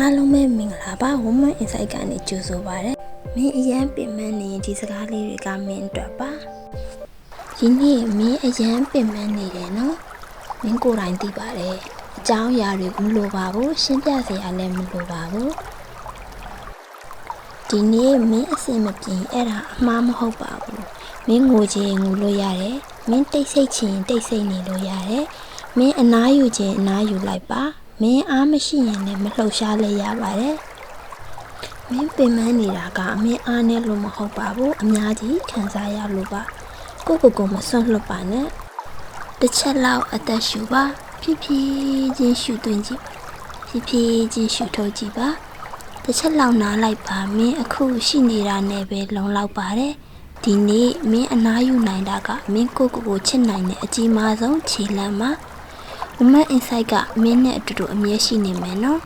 အားလုံးပဲမင်္ဂလာပါ Woman Insight ကနေကြိုဆိုပါရစေ။မင်းအရန်ပင်ပန်းနေဒီစကားလေးတွေကမင်းအတွက်ပါ။ဒီနေ့မင်းအရန်ပင်ပန်းနေတယ်နော်။မင်းကိုယ်တိုင်သိပါတယ်။အကြောင်းအရာတွေမလိုပါဘူး။ရှင်းပြစရာလည်းမလိုပါဘူး။ဒီနေ့မင်းအစင်မပြေအဲ့ဒါအမှားမဟုတ်ပါဘူး။မင်းငိုချင်ငိုလို့ရတယ်။မင်းတိတ်ဆိတ်ချင်တိတ်ဆိတ်နေလို့ရတယ်။မင်းအနားယူချင်အနားယူလိုက်ပါ။မင်းအားမရှိရင်လည်းမလှုပ်ရှားလဲရပါတယ်။မင်းပင်ပန်းနေတာကအမင်းအားနဲ့လို့မဟုတ်ပါဘူး။အများကြီးခံစားရလို့ပါ။ကိုမစွန့်လွတ်ပါနဲ့။တစ်ချက်လောက်အသက်ရှူပါ။ဖြည်းဖြည်းချင်းရှူသွင်းကြည့်ပါ။ဖြည်းဖြည်းချင်းရှူထုတ်ကြည့်ပါ။တစ်ချက်လောက်နားလိုက်ပါ။မင်းအခုရှိနေတာနဲ့ပဲလုံလောက်ပါတယ်။ဒီနေ့မင်းအနားယူနိုင်တာကမင်းကိုချစ်နိုင်တဲ့အကြီးမားဆုံးခြေလှမ်းပါ။ Woman Insight ကမင်းနဲ့အတူတူအမြဲရှိနေမယ်နော်